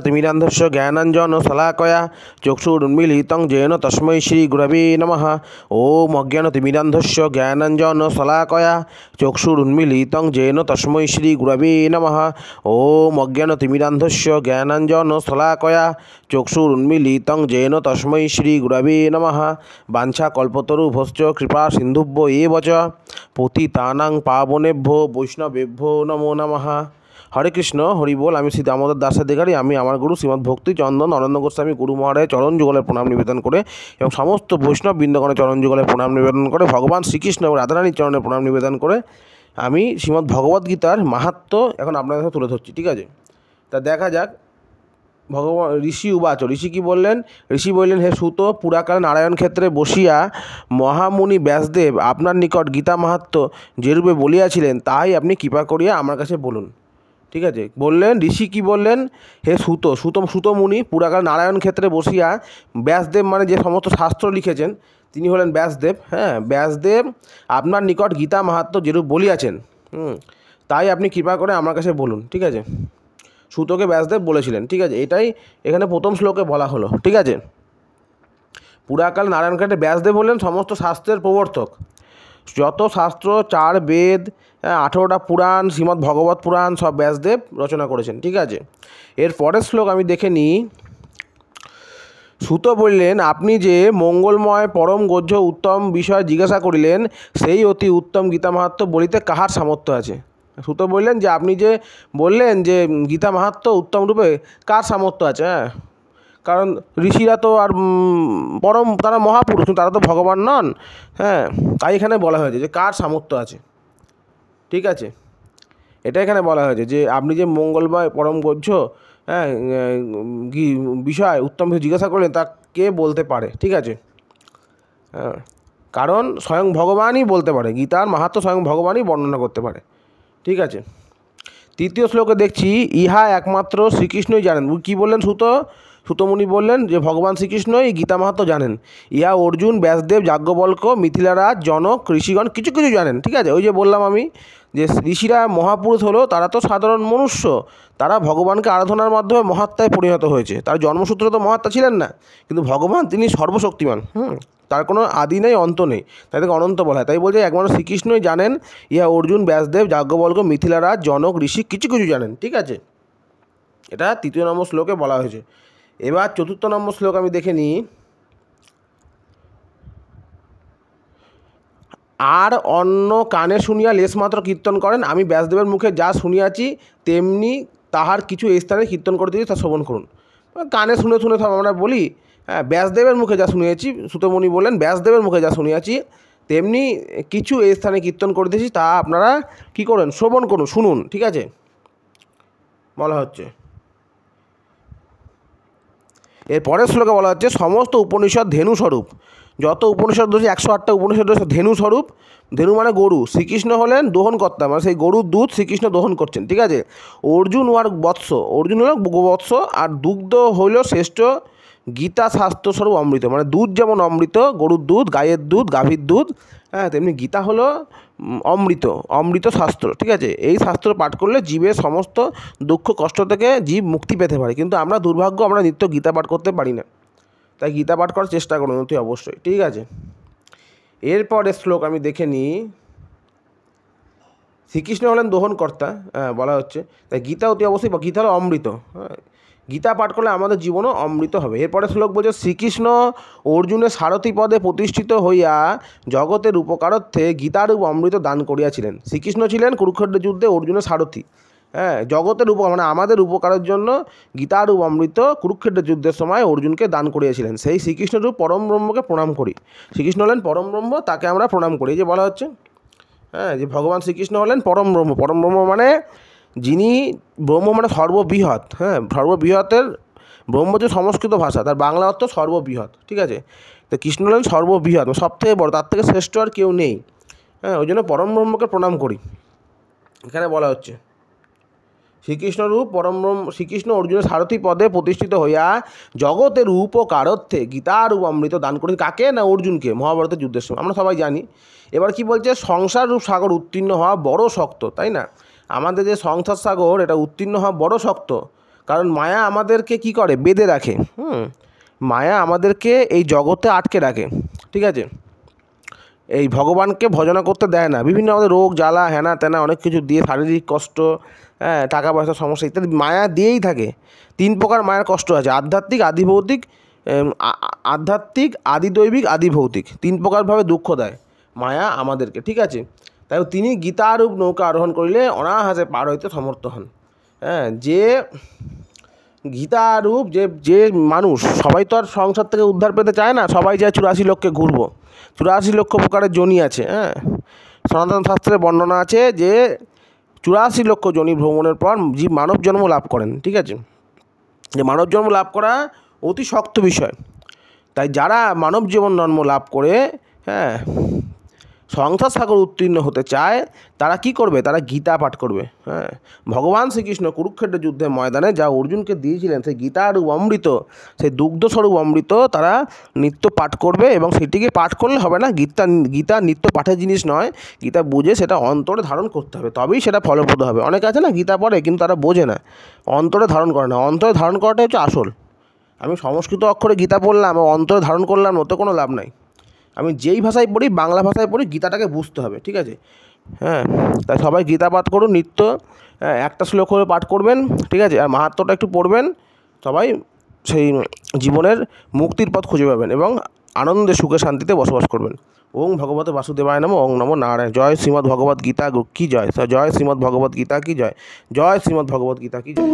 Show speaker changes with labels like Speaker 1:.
Speaker 1: तिमिरान्धस्य ज्ञानाञ्जनशलाकया चक्षुरुन्मीलितं येन तस्मै श्रीगुरवे नमः। ॐ अज्ञानतिमिरान्धस्य ज्ञानाञ्जनशलाकया चक्षुरुन्मीलितं येन तस्मै श्रीगुरवे नमः। ॐ अज्ञानतिमिरान्धस्य ज्ञानाञ्जनशलाकया चक्षुरुन्मीलितं येन तस्मै श्रीगुरवे नमः। वाञ्छाकल्पतरुभ्यश्च कृपासिन्धुभ्यो एव च पतितानां पावनेभ्यो वैष्णवेभ्यो नमो नमः। हरे कृष्ण हरि बोल। আমি শ্রী দামোদর দাসাধিকারী। আমি আমার গুরু শ্রীমদ্ ভক্তি চন্দন নরেন্দ্র গোস্বামী গুরু মহারাজের চরণ যুগলের প্রণাম নিবেদন করে এবং সমস্ত বৈষ্ণব বৃন্দগণের চরণ যুগলের প্রণাম নিবেদন করে ভগবান শ্রীকৃষ্ণ এবং রাধারানীর চরণের প্রণাম নিবেদন করে আমি শ্রীমদ্ ভগবদ্গীতার মাহাত্ম্য এখন আপনাদের সাথে তুলে ধরছি। ঠিক আছে, তা দেখা যাক। ভগবান ঋষি উবাচ, ঋষি কি বললেন? ঋষি বললেন, হে সুত, পুরাকালে নারায়ণ ক্ষেত্রে বসিয়া মহামুনি ব্যাসদেব আপনার নিকট গীতা মাহাত্ম্য যেরূপে বলিয়াছিলেন তাহাই আপনি কৃপা করিয়া আমার কাছে বলুন। ঠিক আছে, বললেন ঋষি কি বললেন? হে সুত মুনি পুরাকাল নারায়ণ ক্ষেত্রে বসিয়া ব্যাসদেব মানে যে সমস্ত শাস্ত্র লিখেছেন তিনি হলেন ব্যাসদেব। হ্যাঁ, ব্যাসদেব আপনার নিকট গীতা মাহাত্ম্য যেরূপ বলিয়াছেন তাই আপনি কৃপা করে আমার কাছে বলুন। ঠিক আছে, সুতকে ব্যাসদেব বলেছিলেন। ঠিক আছে, এটাই এখানে প্রথম শ্লোকে বলা হলো। ঠিক আছে, পুরাকাল নারায়ণ ক্ষেত্রে ব্যাসদেব হলেন সমস্ত শাস্ত্রের প্রবর্তক। যত শাস্ত্র, 4 বেদ, 18টা পুরাণ, শ্রীমদ্ ভগবত পুরাণ সব ব্যাসদেব রচনা করেছেন। ঠিক আছে, এর পরের শ্লোক আমি দেখে নিই। সুত বললেন, আপনি যে মঙ্গলময় পরম গহ্য উত্তম বিষয় জিজ্ঞাসা করিলেন সেই অতি উত্তম গীতা মাহাত্ম্য বলিতে কাহার সামর্থ্য আছে? সুত বললেন যে আপনি যে বললেন যে গীতা মাহাত্ম্য উত্তম রূপে কার সামর্থ্য আছে? হ্যাঁ, কারণ ঋষিরা তো আর পরম, তারা মহাপুরুষ, তারা তো ভগবান নন। হ্যাঁ, তাই এখানে বলা হয়েছে যে কার সামর্থ্য আছে। ঠিক আছে, এটা এখানে বলা হয়েছে যে আপনি যে মঙ্গলময় পরম গহ্য বিষয় উত্তম বিষয় জিজ্ঞাসা করলেন তা কে বলতে পারে? ঠিক আছে, কারণ স্বয়ং ভগবানই বলতে পারে, গীতার মাহাত্ম্য স্বয়ং ভগবানই বর্ণনা করতে পারে। ঠিক আছে, তৃতীয় শ্লোকে দেখছি, ইহা একমাত্র শ্রীকৃষ্ণই জানেন। কি বললেন সুতমুনি বললেন যে ভগবান শ্রীকৃষ্ণই গীতা মাহাত্ম্য জানেন। ইহা অর্জুন, ব্যাসদেব, যাজ্ঞবল্ক্য, মিথিলারাজ, জনক, ঋষিগণ কিছু কিছু জানেন। ঠিক আছে, ওই যে বললাম আমি যে ঋষিরা মহাপুরুষ হলো, তারা তো সাধারণ মনুষ্য, তারা ভগবানকে আরাধনার মাধ্যমে মহাত্মায় পরিণত হয়েছে। তার জন্মসূত্রে তো মহাত্মা ছিলেন না, কিন্তু ভগবান তিনি সর্বশক্তিমান। তার কোনো আদি নেই, অন্ত নেই, তাই তাকে অনন্ত বলা হয়। তাই বলছে একমাত্র শ্রীকৃষ্ণই জানেন। ইহা অর্জুন, ব্যাসদেব, যাজ্ঞবল্ক্য, মিথিলারাজ, জনক, ঋষি কিছু কিছু জানেন। ঠিক আছে, এটা 3 নম্বর শ্লোকে বলা হয়েছে। এবার 4 নম্বর শ্লোক আমি দেখে নিই। আর অন্য কানে শুনিয়া লেশমাত্র কীর্তন করেন, আমি ব্যাসদেবের মুখে যা শুনিয়াছি তেমনি তাহার কিছু এই স্থানে কীর্তন করতে দিয়েছি, তা শ্রবণ করুন। কানে শুনে শুনে সব আমরা বলি, হ্যাঁ, ব্যাসদেবের মুখে যা শুনিয়েছি, সুতমুনি বললেন ব্যাসদেবের মুখে যা শুনিয়াছি তেমনি কিছু এই স্থানে কীর্তন করে দিয়েছি, তা আপনারা কী করেন? শ্রবণ করুন, শুনুন। ঠিক আছে, বলা হচ্ছে। এর পরের শ্লোকে বলা হচ্ছে, সমস্ত উপনিষদ ধেনুস্বরূপ। যত উপনিষদ রয়েছে 108টা উপনিষদ রয়েছে ধেনুস্বরূপ। ধেনু মানে গরু, শ্রীকৃষ্ণ হলেন দোহনকর্তা, মানে সেই গরুর দুধ শ্রীকৃষ্ণ দোহন করছেন। ঠিক আছে, অর্জুন আর বৎস, অর্জুন হলো বৎস, আর দুগ্ধ হইল শ্রেষ্ঠ গীতা শাস্ত্রস্বরূপ অমৃত। মানে দুধ যেমন অমৃত, গরুর দুধ, গায়ের দুধ, গাভীর দুধ, হ্যাঁ, তেমনি গীতা হলো অমৃত শাস্ত্র। ঠিক আছে, এই শাস্ত্র পাঠ করলে জীবের সমস্ত দুঃখ কষ্ট থেকে জীব মুক্তি পেতে পারে। কিন্তু আমরা দুর্ভাগ্য, আমরা নিত্য গীতা পাঠ করতে পারি না। তাই গীতা পাঠ করার চেষ্টা করুন অতি অবশ্যই। ঠিক আছে, এরপরের শ্লোক আমি দেখে নিই। শ্রীকৃষ্ণ হলেন দোহনকর্তা, বলা হচ্ছে, তাই গীতা অতি অবশ্যই, গীতা হলো অমৃত। হ্যাঁ, গীতা পাঠ করলে আমাদের জীবনও অমৃত হবে। এরপরে শ্লোক বলছে, শ্রীকৃষ্ণ অর্জুনের সারথি পদে প্রতিষ্ঠিত হইয়া জগতের উপকারার্থে গীতারূপ অমৃত দান করিয়াছিলেন। শ্রীকৃষ্ণ ছিলেন কুরুক্ষেত্রের যুদ্ধে অর্জুনের সারথি। হ্যাঁ, জগতের উপকার মানে আমাদের উপকারের জন্য গীতারূপ অমৃত কুরুক্ষেত্রের যুদ্ধের সময় অর্জুনকে দান করিয়াছিলেন। সেই শ্রীকৃষ্ণরূপ পরম ব্রহ্মকে প্রণাম করি। শ্রীকৃষ্ণ হলেন পরম ব্রহ্ম, তাকে আমরা প্রণাম করি। এই যে বলা হচ্ছে, হ্যাঁ, যে ভগবান শ্রীকৃষ্ণ হলেন পরম ব্রহ্ম। পরম ব্রহ্ম মানে যিনি ব্রহ্ম মানে সর্ববৃহৎ। হ্যাঁ, সর্ববৃহতের ব্রহ্ম যে সংস্কৃত ভাষা, তার বাংলা অর্থ সর্ববৃহৎ। ঠিক আছে, তো কৃষ্ণ হলেন সর্ববৃহৎ, সব থেকে বড়, তার থেকে শ্রেষ্ঠ আর কেউ নেই। হ্যাঁ, ওই জন্য পরম ব্রহ্মকে প্রণাম করি। এখানে বলা হচ্ছে শ্রীকৃষ্ণরূপ পরম ব্রহ্ম, শ্রীকৃষ্ণ অর্জুনের সারথি পদে প্রতিষ্ঠিত হইয়া জগতের উপকারার্থে গীতারূপ অমৃত দান করি। কাকে? না অর্জুনকে, মহাভারতের যুদ্ধের সময়। আমরা সবাই জানি। এবার কি বলছে? সংসার রূপ সাগর উত্তীর্ণ হওয়া বড় শক্ত, তাই না? আমাদের যে সংসার সাগর, এটা উত্তীর্ণ হওয়া বড় শক্ত। কারণ মায়া আমাদেরকে কি করে, বেঁধে রাখে। মায়া আমাদেরকে এই জগতে আটকে রাখে, ঠিক আছে। এই ভগবানকে ভজনা করতে দেয় না, বিভিন্ন আমাদের রোগ জ্বালা হেনা তেনা অনেক কিছু দিয়ে, শারীরিক কষ্ট, হ্যাঁ, টাকা পয়সার সমস্যা ইত্যাদি মায়া দিয়েই থাকে। 3 প্রকার মায়ের কষ্ট আছে: আধ্যাত্মিক, আদি ভৌতিক, আধ্যাত্মিক, আদি দৈবিক, আদি ভৌতিক। 3 প্রকারভাবে দুঃখ দেয় মায়া আমাদেরকে, ঠিক আছে। তাই তিনি গীতারূপ নৌকা আরোহণ করিলে অনায়াসে পার হইতে সমর্থ হন। হ্যাঁ, যে গীতারূপ যে মানুষ, সবাই তো আর সংসার থেকে উদ্ধার পেতে চায় না, সবাই চায় 84 লক্ষে ঘুরবো। 84 লক্ষ প্রকারের যোনি আছে। হ্যাঁ, সনাতন শাস্ত্রে বর্ণনা আছে যে 84 লক্ষ যোনি ভ্রমণের পর জীব মানব জন্ম লাভ করেন, ঠিক আছে। যে মানব জন্ম লাভ করা অতি শক্ত বিষয়। তাই যারা মানব জীবন জন্ম লাভ করে, হ্যাঁ, সংসার সাগর উত্তীর্ণ হতে চায়, তারা কি করবে? তারা গীতা পাঠ করবে। হ্যাঁ, ভগবান শ্রীকৃষ্ণ কুরুক্ষেত্র যুদ্ধের ময়দানে যা অর্জুনকে দিয়েছিলেন, সেই গীতারূপ অমৃত, সেই দুগ্ধস্বরূপ অমৃত তারা নিত্য পাঠ করবে। এবং সেটিকে পাঠ করলে হবে না, গীতা নিত্য পাঠের জিনিস নয়। গীতা বুঝে সেটা অন্তরে ধারণ করতে হবে, তবেই সেটা ফলপ্রদ হবে। অনেকে আছে না গীতা পড়ে কিন্তু তারা বোঝে না, অন্তরে ধারণ করে না। অন্তরে ধারণ করাটাই হচ্ছে আসল। আমি সংস্কৃত অক্ষরে গীতা পড়লাম, অন্তরে ধারণ করলাম, ওতে কোনো লাভ নাই। আমি যেই ভাষায় পড়ি, বাংলা ভাষায় পড়ি, গীতাটাকে বুঝতে হবে, ঠিক আছে। হ্যাঁ, তাই সবাই গীতা পাঠ করুন নিত্য। হ্যাঁ, একটা শ্লোক করে পাঠ করবেন, ঠিক আছে। আর মাহাত্ম্যটা একটু পড়বেন। সবাই সেই জীবনের মুক্তির পথ খুঁজে পাবেন এবং আনন্দে সুখে শান্তিতে বসবাস করবেন। ওং ভগবতে বাসুদেবায় নমঃ। ওং নমো নারায়ণ। জয় শ্রীমদ্ ভগবদ্ গীতা কি জয়। জয় শ্রীমদ্ ভগবদ্ গীতা কি জয়। জয় শ্রীমদ্ ভগবদ্ গীতা কি জয়।